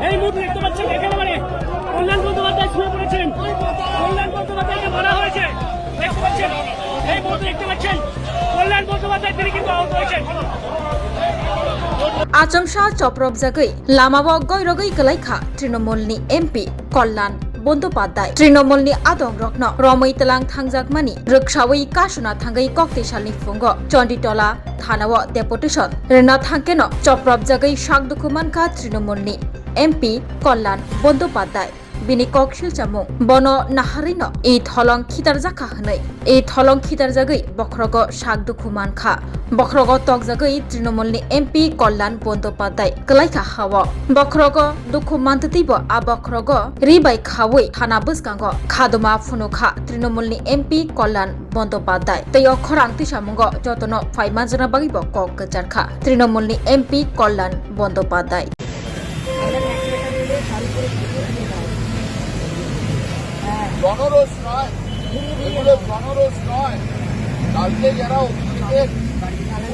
এই মুহূর্তে দেখতে পাচ্ছেন একেবারে কল্যাণ বন্দ্যোপাধ্যায় শুয়ে পড়েছেন। কল্যাণ বন্দ্যোপাধ্যায়কে মারা হয়েছে দেখতে পাচ্ছেন। এই মুহূর্তে দেখতে পাচ্ছেন কল্যাণ বন্দ্যোপাধ্যায় তিনি কিন্তু আহত হয়েছেন। आचमसा चप्रब जगै लामाव गैरगै गलाइखा तृणमूलनि एमपि कल्याण बन्धोपाध्याय तृणमूलनि आदं रत्न रमैतलां थांजाकमानि रोगसावै कासुना थांगै कक्तेसालनि फुंगो चन्डितला थानाव डेपुटेसन रेना थांकेन चप्रब जगै सागदुखुमानखा तृणमूलनि एमपि कल्याण बन्धोपाध्याय बिनि कक्सिल जामुं बन नाहारिन ए थलं खितारजाखा हनै ए थलं खितारजागै बख्रग सागदुखुमानखा बख्रग तकजागै तृणमूलनि एमपि कल्याण बन्धोपाध्याय गलाइखा हाव बख्रग दुखु मानतैबो आ बख्रग रिबाय खावै थाना बसगांग खादमा फुनुखा तृणमूलनि एमपि कल्याण बन्धोपाध्याय तै अखरां तिसामुंग जतन फाइमाजना बागिबो कक गजारखा तृणमूलनि एमपि कल्याण बन्धोपाध्याय জনরোষ নয়, এগুলো জনরোষ নয়। কালকে যারা অভিযোগের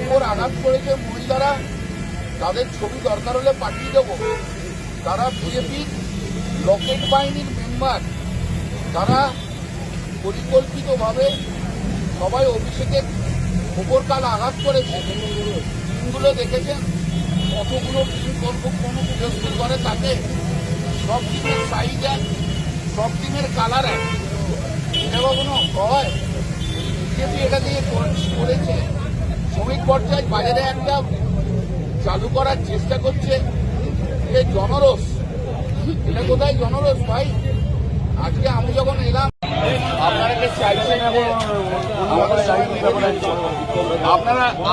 উপর আঘাত করেছে মহিলারা, তাদের ছবি দরকার হলে পাঠিয়ে দেব। তারা বিজেপির লকেট বাহিনীর মেম্বার, তারা পরিকল্পিতভাবে সবাই অভিষেকের খবর কাল আঘাত করেছে। টিমগুলো দেখেছেন কতগুলো টিম কোনো বিরক্ত করে তাকে। সব টিমের সাইজ এক, সব টিমের কালার এক, এটা কখনো হয়? বিজেপি এটা দিয়ে করেছে। শ্রমিক পর্যায়ে বাজারে একটা চালু করার চেষ্টা করছে। যে জনরোষ, এটা কোথায় জনরোষ ভাই? আজকে আমি যখন এলাম আপনারা চাইছেন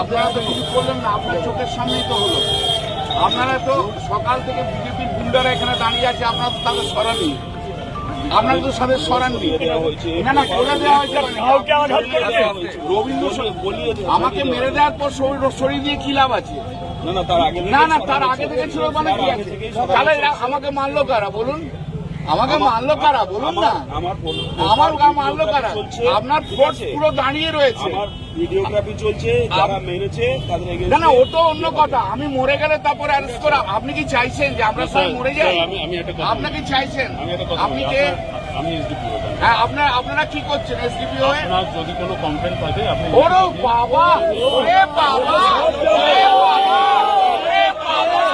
আপনারা তো কিছু করলেন না, আপনার চোখের সামনেই তো হলো। আপনারা তো সকাল থেকে বিজেপির গুন্ডারা এখানে দাঁড়িয়ে আছে, আপনারা তো তাদের সরাননি, আপনারা তো সাথে সরাননি। না না বলে দেওয়া হয়েছে রবীন্দ্র আমাকে মেরে দেওয়ার পর সরিয়ে দিয়ে কি লাভ আছে? না না তার আগে থেকে ছিল মানে কি আছে? তাহলে আমাকে মারলো কারা বলুন? আমাকে মারলো কারা বলুন না? আমার মারলো কারা? আপনার ফোর্স পুরো দাঁড়িয়ে রয়েছে, ভিডিওগ্রাফি চলছে, যারা মেরেছে তাদের না না ও তো অন্য কথা। আমি মরে গেলে তারপরে অ্যারেস্ট করা। আপনি কি চাইছেন যে আমরা সবাই মরে যাই? আপনাকে চাইছেন? আপনি কে? হ্যাঁ আপনারা কি করছেন এসডিপি হয়ে? যদি কোনো কমপ্লেন থাকে আপনি ওরে বাবা, ওরে বাবা, ওরে বাবা, ওরে বাবা,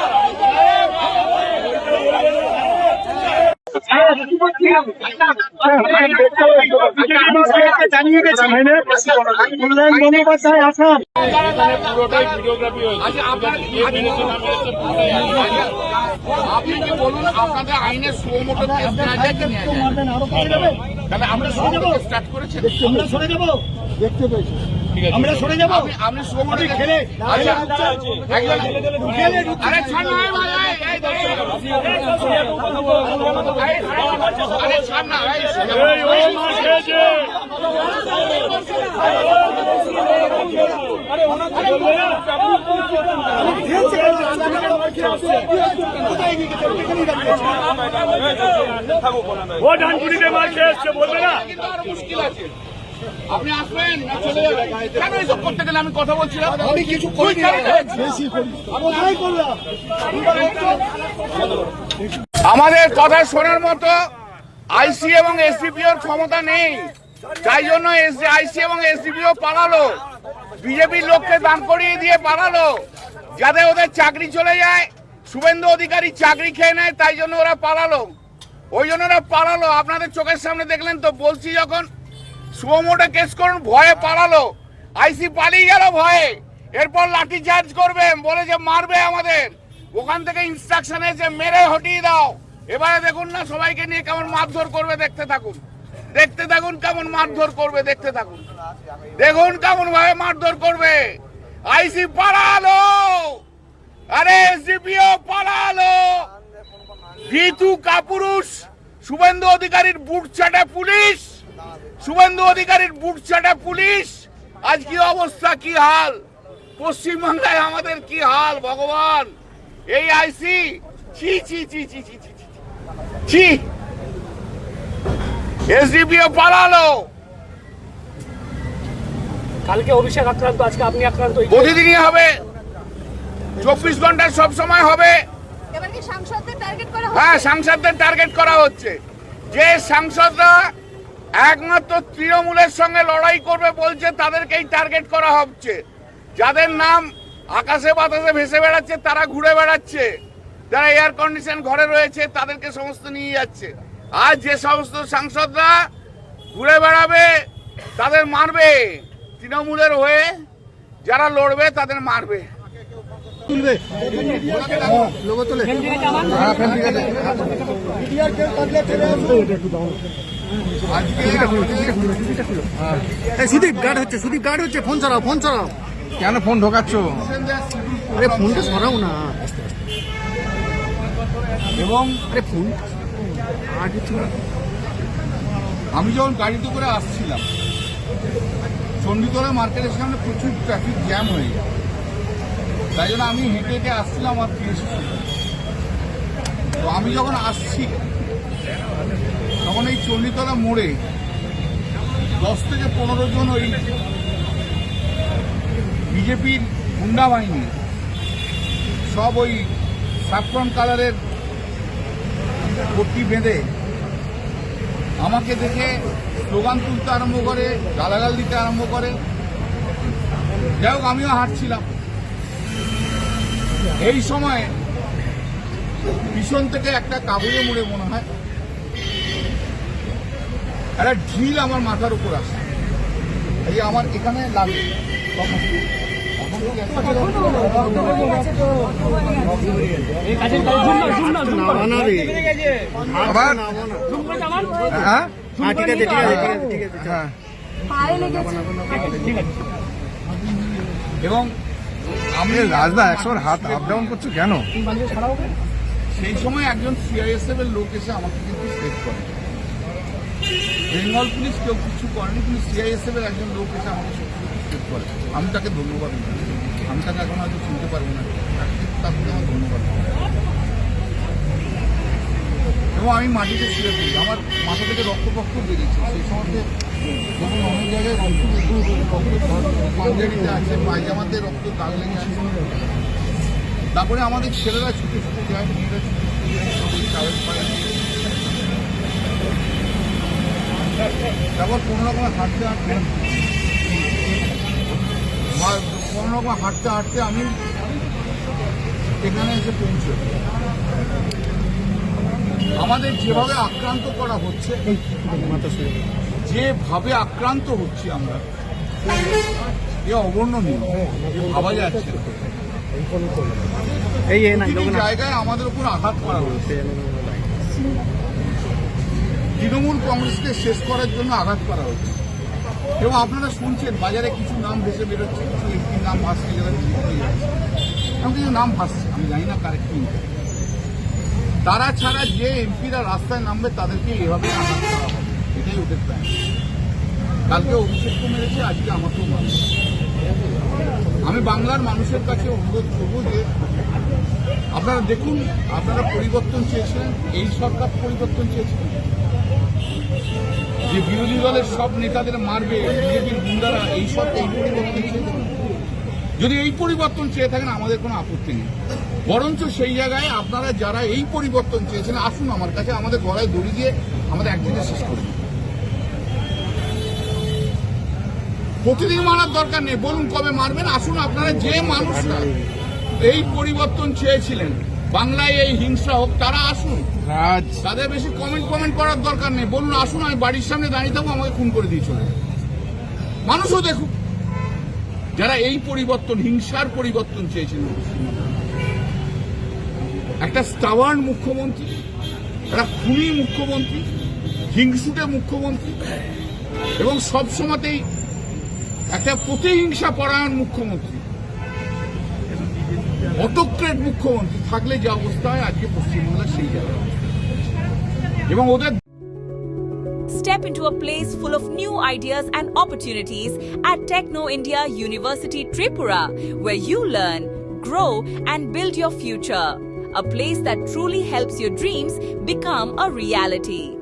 জানিয়ে গেছি কল্যাণ বন্দ্যোপাধ্যায় আসাম পুরোটাই ভিডিওগ্রাফি হয়েছে। আপনি কি বলুন আপনাদের আইনের সুমোটো কেস নেওয়া যায় কি নেওয়া যায়? তাহলে আমরা সুমোটো স্টার্ট করেছি, আমরা সরে যাবো, দেখতে পেয়েছি আমরা সরে যাবো। আপনি সুমোটো খেলে আচ্ছা আরে ছাড় না ভাই, আরে ছাড় না ভাই, ও ডানকুনিতে মার খেয়ে এসছে বলবে না, কিন্তু আরো মুশকিল আছে। আপনি আসবেন না চলে যাবেন? কেন এইসব করতে গেলে? আমি কথা বলছিলাম, আমি কিছু করি আমাদের কথা শোনার মতো আইসি এবং এসডিপিওর ক্ষমতা নেই, তাই জন্য আইসি এবং এসডিপিও পালালো, বিজেপির লোককে দান করিয়ে দিয়ে পালালো, যাতে ওদের চাকরি চলে যায়। শুভেন্দু অধিকারী চাকরি খেয়ে নেয়, তাই জন্য ওরা পালালো, ওই জন্য ওরা পালালো। আপনাদের চোখের সামনে দেখলেন তো, বলছি যখন সুমোটো কেস করুন, ভয়ে পালালো, আইসি পালিয়ে গেল ভয়ে। এরপর লাঠি চার্জ করবে, বলে যে মারবে আমাদের, ওখান থেকে ইনস্ট্রাকশন এসে মেরে হটিয়ে দাও। এবারে দেখুন না সবাইকে নিয়ে কেমন মারধর করবে, দেখতে থাকুন, দেখতে থাকুন কেমন মারধর করবে, দেখতে থাকুন, দেখুন কেমন ভাবে মারধর করবে। আইসি পালালো, আরে এসডিপিও পালালো, ভীতু কাপুরুষ শুভেন্দু অধিকারীর বুট চাটা পুলিশ, শুভেন্দু অধিকারীর বুট চাটা পুলিশ। আজ কি অবস্থা, কি হাল, পশ্চিমবাংলায় আমাদের কি হাল ভগবান, এই আইসি ছি ছি ছি ছি ছি ছি ছি, এসডিপিও পালালো। কালকে অভিষেক আক্রান্ত, আজকে আপনি আক্রান্ত। প্রতিদিনই হবে, 24 ঘন্টায় সব সময় হবে। এবার কি সাংসদদের টার্গেট করা হ্যাঁ, হচ্ছে? সাংসদদের টার্গেট করা হচ্ছে। যে সাংসদরা একমাত্র তৃণমূলের সঙ্গে লড়াই করবে বলছে তাদেরকেই টার্গেট করা হচ্ছে। যাদের নাম আকাশে বাতাসে ভেসে বেড়াচ্ছে তারা ঘুরে বেড়াচ্ছে, যারা এয়ার কন্ডিশন ঘরে রয়েছে তাদেরকে সমস্ত নিয়ে যাচ্ছে। আর যে সমস্ত সাংসদরা ঘুরে বেড়াবে তাদের মারবে, তৃণমূলের হয়ে যারা লড়বে তাদের মারবে। সুদীপ গার্ড হচ্ছে, ফোন ছড়াও। কেন ফোন ঢোকাচ্ছ? আরে ফোনটা সরাও না। এবং আরে ফোন আগে আমি যখন গাড়িতে করে আসছিলাম, চণ্ডীতলা মার্কেটের সামনে প্রচুর ট্রাফিক জ্যাম হয়ে যায়, তাই জন্য আমি হেঁটে হেঁটে আসছিলাম আর ফিরে। তো আমি যখন আসছি তখন এই চণ্ডীতলা মোড়ে 10 থেকে 15 জন ওই বিজেপির গুন্ডা বাহিনী, সব ওই স্যাফরন কালারের পট্টি বেঁধে আমাকে দেখে স্লোগান তুলতে আরম্ভ করে, গালাগাল দিতে আরম্ভ করে। যাই হোক, আমিও হাঁটছিলাম। এই সময় পিছন থেকে একটা কাগজে মুড়ে মনে হয় একটা ঢিল আমার মাথার উপর আসে, এই আমার এখানে লাগে। আবার হ্যাঁ ঠিক আছে হ্যাঁ এবং আমি রাজদা একসময় হাত আপ ডাউন করছো কেন? সেই সময় একজন সিআইএসএফ এর লোক এসে আমাকে কিন্তু সেভ করে। বেঙ্গল পুলিশ কেউ কিছু করেনি, কিন্তু সিআইএসএফ এর একজন লোক এসে আমাকে সেভ করে। আমি তাকে ধন্যবাদ দিই। আমি তাকে এখন হয়তো চিনতে পারবো না, তাকে আমার ধন্যবাদ। এবং আমি মাটিতে শুয়ে পড়ি, আমার মাথা থেকে রক্ত বেরিয়েছে। সেই সময় যখন অনেক জায়গায় রক্ত পাঞ্জাবিতে আছে, পায়জামাতে রক্ত দাগ লেগে আছে। তারপরে আমাদের ছেলেরা ছুটে ছুটে যায়, মেয়েরা ছুটে ছুটে যায়, তারপর কোনো রকম হাঁটতে হাঁটতে আমি এখানে এসে পৌঁছে। আমাদের যেভাবে আক্রান্ত করা হচ্ছে, যেভাবে আক্রান্ত হচ্ছি আমরা, এ অবর্ণনীয়, ভাবা যাচ্ছে। প্রতিটি জায়গায় আমাদের উপর আঘাত করা হয়েছে। তৃণমূল কংগ্রেসকে শেষ করার জন্য আঘাত করা হচ্ছে। এবং আপনারা শুনছেন বাজারে কিছু নাম ভেসে বেরোচ্ছে, কিছু এমপির নাম ভাসছে, যারা এমন কিছু নাম ভাসছে, আমি জানি না কারেক্ট। তারা ছাড়া যে এমপিরা রাস্তায় নামবে তাদেরকে এভাবে আঘাত করা হবে, এটাই ওদের প্ল্যান। কালকে অভিষেককে মেরেছে, আজকে আমাকেও মারছে। আমি বাংলার মানুষের কাছে অনুরোধ করবো যে আপনারা দেখুন, আপনারা পরিবর্তন চেয়েছিলেন, এই সরকার পরিবর্তন চেয়েছিলেন, যে বিরোধী দলের সব নেতাদের মারবে বিজেপির গুন্ডারা, এই পরিবর্তন চেয়েছিলেন। যদি এই পরিবর্তন চেয়ে থাকেন আমাদের কোনো আপত্তি নেই, বরঞ্চ সেই জায়গায় আপনারা যারা এই পরিবর্তন চেয়েছেন আসুন আমার কাছে, আমাদের গলায় দড়ি দিয়ে আমাদের একদিনে শেষ করুন। প্রতিদিন মারার দরকার নেই, বলুন কবে মারবেন। আসুন, আপনারা যে মানুষরা এই পরিবর্তন চেয়েছিলেন, বাংলায় এই হিংসা হোক, তারা আসুন। তাদের বেশি কমেন্ট করার দরকার নেই, বলুন আসুন, আমি বাড়ির সামনে দাঁড়িয়ে থাকবো, আমাকে খুন করে দিয়ে চলে যাবে। মানুষও দেখুক যারা এই পরিবর্তন, হিংসার পরিবর্তন চেয়েছিলেন। একটা স্টাবার্ন মুখ্যমন্ত্রী, একটা খুনি মুখ্যমন্ত্রী, হিংসুটে মুখ্যমন্ত্রী, এবং সবসময়তেই একটা প্রতিহিংসা পরায়ণ মুখ্যমন্ত্রী, অটোক্রেট মুখ্যমন্ত্রী থাকলে যে অবস্থা হয় আজকে পশ্চিমবাংলা সেই জায়গায়। এবং ওদের Step into a place full of new ideas and opportunities at Techno India University Tripura, where you learn, grow, and build your future. A place that truly helps your dreams become a reality.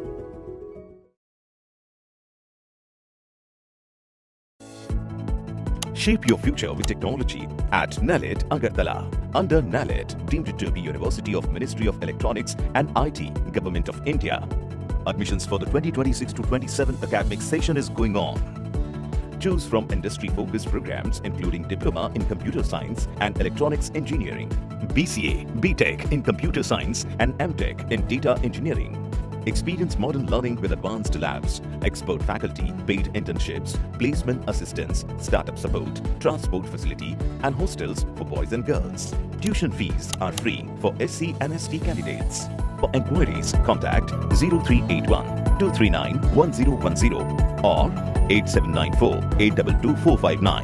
Shape your future with technology at NALED Agartala. Under NALED, deemed to be University of Ministry of Electronics and IT, Government of India. Admissions for the 2026-27 academic session is going on. Choose from industry-focused programs including Diploma in Computer Science and Electronics Engineering, BCA, BTech in Computer Science and MTech in Data Engineering. Experience modern learning with advanced labs, expert faculty, paid internships, placement assistance, startup support, transport facility, and hostels for boys and girls. Tuition fees are free for SC and ST candidates. For enquiries, contact 0381 239 1010 or 8794 822 459.